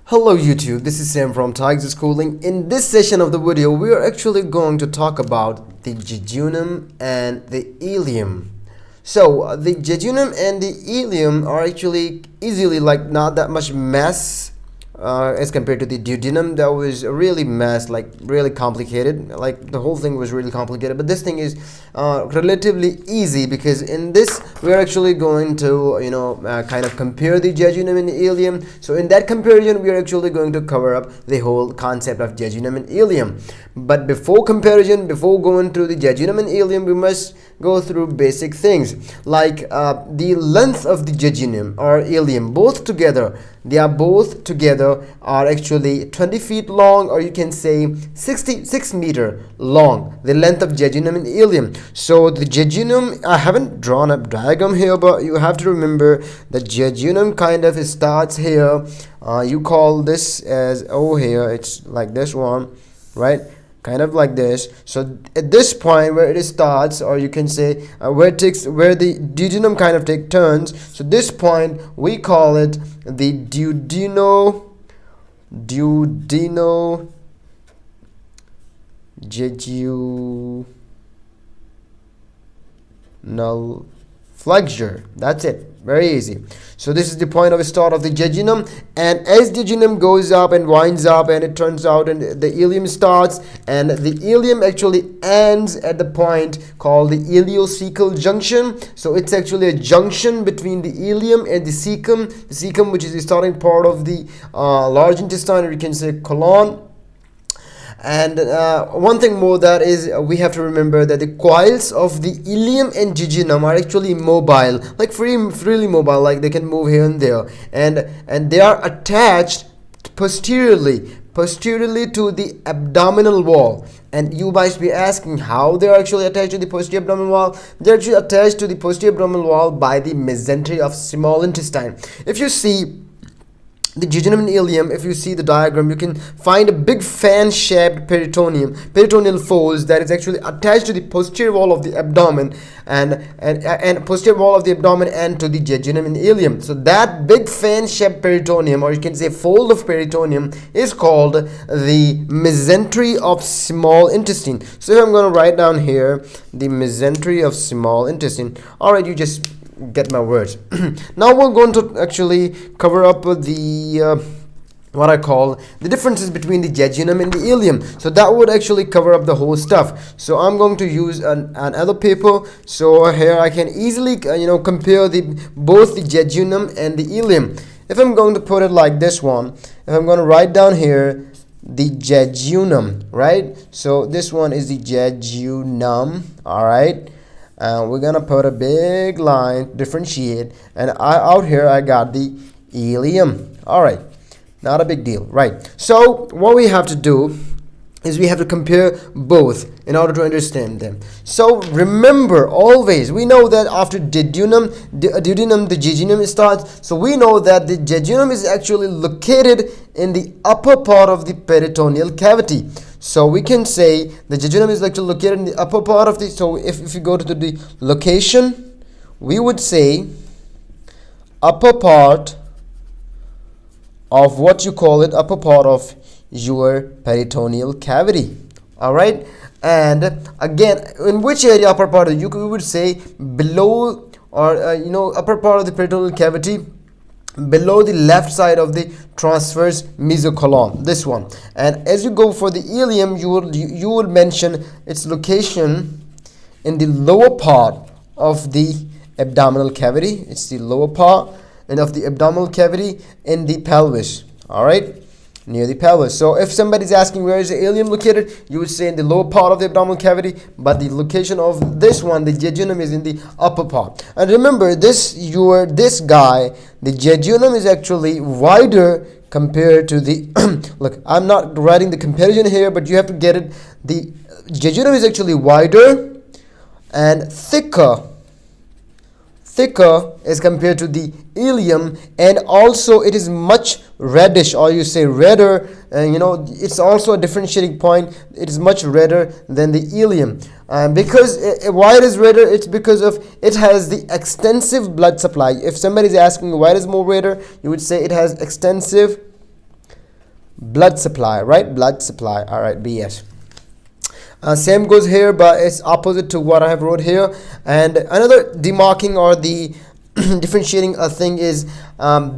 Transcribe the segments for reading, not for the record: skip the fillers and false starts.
Hello YouTube, this is Sam from Tigers Schooling. In this session of the video, we are actually going to talk about the jejunum and the ileum. So the jejunum and the ileum are actually easily not that much mass as compared to the duodenum. That was really really complicated. Like the whole thing was really complicated, but this thing is relatively easy because in this we are actually going to kind of compare the jejunum and the ileum. So in that comparison we are actually going to cover up the whole concept of jejunum and ileum. But before comparison, before going through the jejunum and ileum, we must go through basic things like the length of the jejunum or ileum. Both together are actually 20 feet long, or you can say 66 meter long, the length of jejunum and ileum. So the jejunum, I haven't drawn a diagram here, but you have to remember the jejunum kind of starts here. You call this as here, it's like this one, right? Kind of like this. So at this point where it starts, or you can say where the duodenum kind of take turns, so this point we call it the duodenal jejunal flexure. That's it. Very easy. So this is the point of start of the jejunum, and as the jejunum goes up and winds up and it turns out and the ileum starts, and the ileum actually ends at the point called the Ileocecal Junction. So it's actually a junction between the ileum and the cecum, which is the starting part of the large intestine, or you can say colon. And one thing more, that is we have to remember that the coils of the ileum and jejunum are actually mobile, like freely mobile, like they can move here and there, and they are attached posteriorly to the abdominal wall. And you might be asking how they are actually attached to the posterior abdominal wall. They are actually attached to the posterior abdominal wall by the mesentery of small intestine. If you see the jejunum and ileum, if you see the diagram, you can find a big fan-shaped peritoneal folds that is actually attached to the posterior wall of the abdomen and posterior wall of the abdomen and to the jejunum and ileum. So that big fan-shaped peritoneum, or you can say fold of peritoneum, is called the mesentery of small intestine. So if I'm going to write down here the mesentery of small intestine, all right, you just get my words. Now we're going to actually cover up the what I call the differences between the jejunum and the ileum. So that would actually cover up the whole stuff. So I'm going to use another paper. So here I can easily compare both the jejunum and the ileum. If I'm going to put it like this one, if I'm going to write down here the jejunum, right? So this one is the jejunum, all right? And we're gonna put a big line, differentiate, and out here I got the ileum. All right, not a big deal, right? So what we have to do is we have to compare both in order to understand them. So remember, always we know that after duodenum the jejunum starts. So we know that the jejunum is actually located in the upper part of the peritoneal cavity. So we can say the jejunum is actually located in the upper part of the, so if you go to the location, we would say upper part of what you call it, upper part of your peritoneal cavity. All right, and again, in which area upper part? You would say below, or upper part of the peritoneal cavity, below the left side of the transverse mesocolon, this one. And as you go for the ileum, you will mention its location in the lower part of the abdominal cavity. It's the lower part and of the abdominal cavity in the pelvis, all right, near the pelvis. So if somebody's asking where is the ileum located, you would say in the lower part of the abdominal cavity, but the location of this one, the jejunum, is in the upper part. And remember this guy, the jejunum is actually wider compared to the look, I'm not writing the comparison here, but you have to get it. The jejunum is actually wider and thicker as compared to the ileum, and also it is much reddish, or you say redder, and it's also a differentiating point. It is much redder than the ileum, because why it is redder, it's because of it has the extensive blood supply. If somebody is asking why it is more redder, you would say it has extensive blood supply, right? Blood supply. All right, BS. Same goes here, but it's opposite to what I have wrote here. And another demarking or the differentiating thing is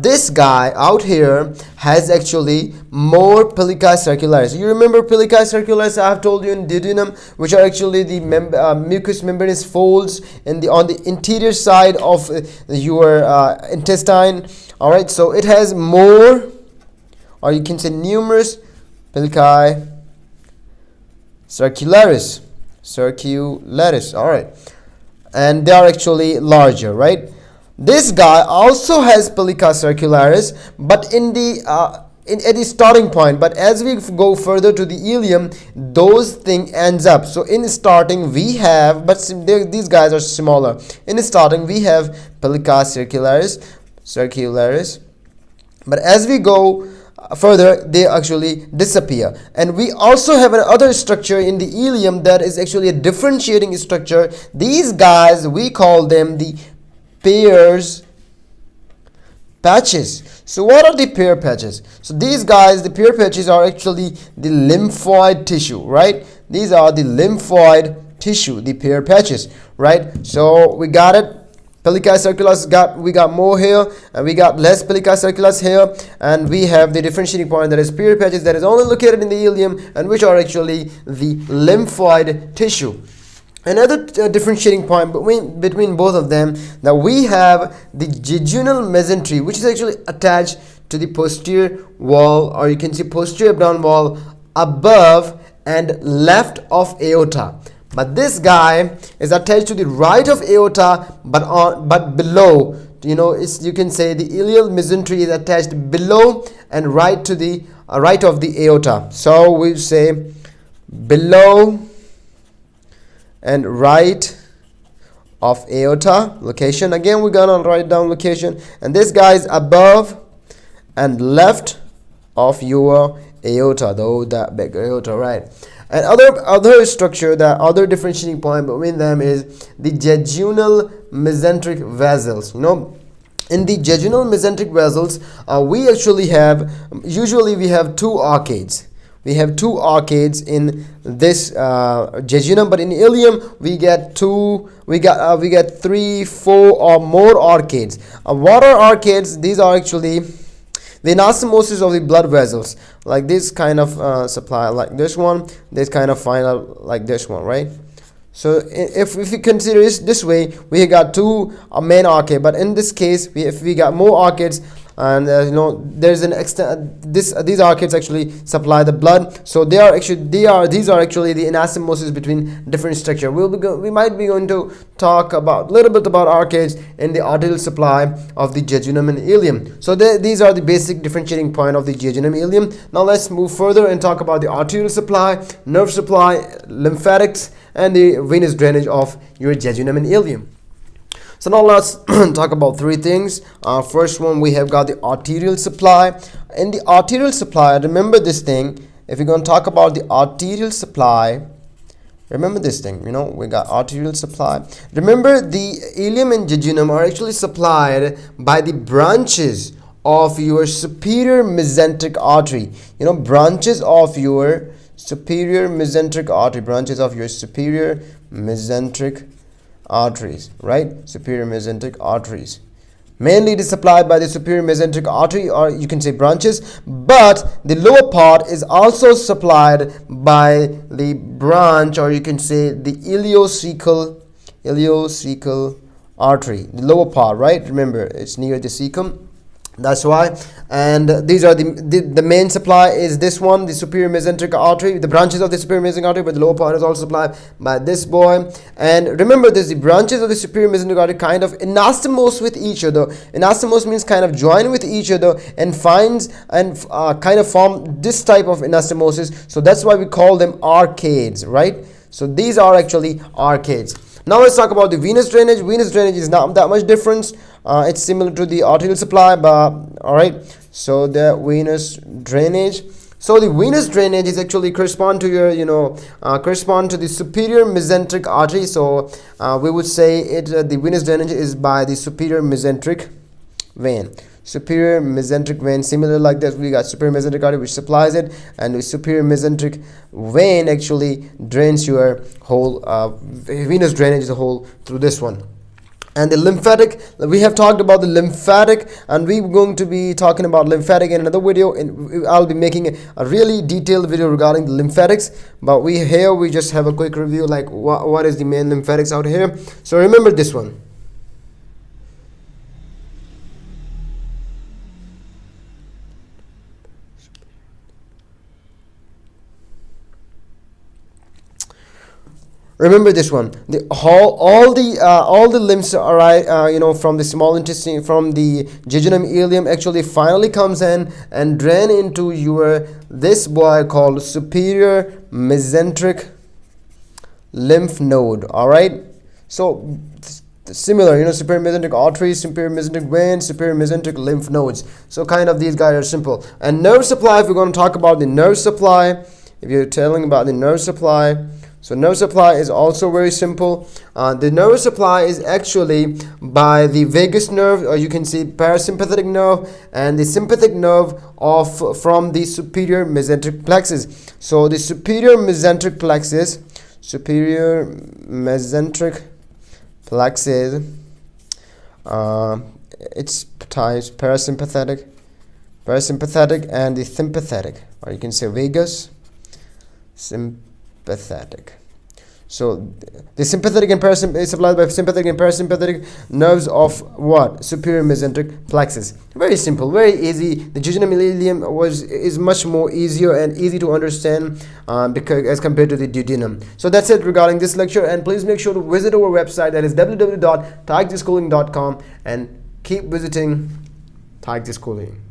this guy out here has actually more pellici circularis. You remember pellici circularis I have told you in jejunum, which are actually the mucous membranous folds in the on the interior side of your intestine. All right, so it has more, or you can say numerous pellici circularis. All right, and they are actually larger, right? This guy also has pellici circularis, but in the at the starting point. But as we go further to the ileum, those thing ends up. So in starting we have, but these guys are smaller. In starting we have pellici circularis, but as we go further they actually disappear. And we also have another structure in the ileum that is actually a differentiating structure. These guys, we call them the Peyer's patches. So what are the Peyer patches? So these guys, the Peyer patches are actually the lymphoid tissue, right? These are the lymphoid tissue, the Peyer patches, right? So we got it. Pellici circularis, we got more here, and we got less pellici circularis here, and we have the differentiating point that is Peyer patches that is only located in the ileum, and which are actually the lymphoid tissue. Another differentiating point between both of them, that we have the jejunal mesentery, which is actually attached to the posterior wall, or you can see posterior abdominal wall above and left of aorta. But this guy is attached to the right of aorta, but below. You can say the ileal mesentery is attached below and right to the right of the aorta. So we say below and right of aorta location. Again, we're gonna write down location, and this guy is above and left of your aorta, though that big aorta, right? And other structure, the other differentiating point between them is the jejunal mesenteric vessels. In the jejunal mesenteric vessels, we actually have, usually we have two arcades. We have two arcades in this jejunum, but in ileum we get three, four, or more arcades. What are arcades? These are actually the anastomosis of the blood vessels, like this kind of supply, like this one, this kind of final, like this one, right? So if we consider it this way, we got two main arcade, but in this case, if we got more arcades, and there's an extent, these arcades actually supply the blood. So these are actually the anastomosis between different structure. We might be going to talk about little bit about arcades in the arterial supply of the jejunum and ileum. So these are the basic differentiating point of the jejunum ileum. Now let's move further and talk about the arterial supply, nerve supply, lymphatics, and the venous drainage of your jejunum and ileum. So now let's talk about three things. First one, we have got the arterial supply. In the arterial supply, remember this thing. If you're going to talk about the arterial supply, remember this thing. We got arterial supply. Remember, the ileum and jejunum are actually supplied by the branches of your superior mesenteric artery. Branches of your superior mesenteric artery. Branches of your superior mesenteric arteries, right? Superior mesenteric arteries. Mainly it is supplied by the superior mesenteric artery, or you can say branches, but the lower part is also supplied by the branch, or you can say the ileocecal artery, the lower part, right? Remember, it's near the cecum. That's why. And these are the main supply is this one, the superior mesenteric artery, the branches of the superior mesenteric artery, but the lower part is also supplied by this boy. And remember this, the branches of the superior mesenteric artery kind of anastomose with each other. Anastomose means kind of join with each other and kind of form this type of anastomosis. So that's why we call them arcades, right? So these are actually arcades. Now let's talk about the venous drainage. Venous drainage is not that much difference. It's similar to the arterial supply, but all right. So the venous drainage. So the venous drainage is actually correspond to your, correspond to the superior mesenteric artery. So we would say the venous drainage is by the superior mesenteric vein. superior mesenteric vein. Similar like this, we got superior mesenteric artery which supplies it, and the superior mesenteric vein actually drains your whole venous drainage, the whole through this one. And the lymphatic, we have talked about the lymphatic, and we're going to be talking about lymphatic in another video, and I'll be making a really detailed video regarding the lymphatics. But we just have a quick review, like what is the main lymphatics out here. So remember this one. Remember this one. All the lymphs are from the small intestine, from the jejunum ileum, actually finally comes in and drain into this boy called superior mesenteric lymph node. All right. So similar, superior mesenteric arteries, superior mesenteric veins, superior mesenteric lymph nodes. So kind of these guys are simple. And nerve supply, if we're going to talk about the nerve supply, if you're telling about the nerve supply. So nerve supply is also very simple. The nerve supply is actually by the vagus nerve, or you can see parasympathetic nerve, and the sympathetic nerve from the superior mesenteric plexus. So the superior mesenteric plexus, it's times parasympathetic and the sympathetic, or you can say vagus sympathetic. So the sympathetic and parasympathetic is supplied by sympathetic and parasympathetic nerves of what? Superior mesenteric plexus. Very simple, very easy. The jejunum ileum is much more easier and easy to understand because as compared to the duodenum. So that's it regarding this lecture, and please make sure to visit our website, that is www.taekjischooling.com, and keep visiting Taekji Schooling.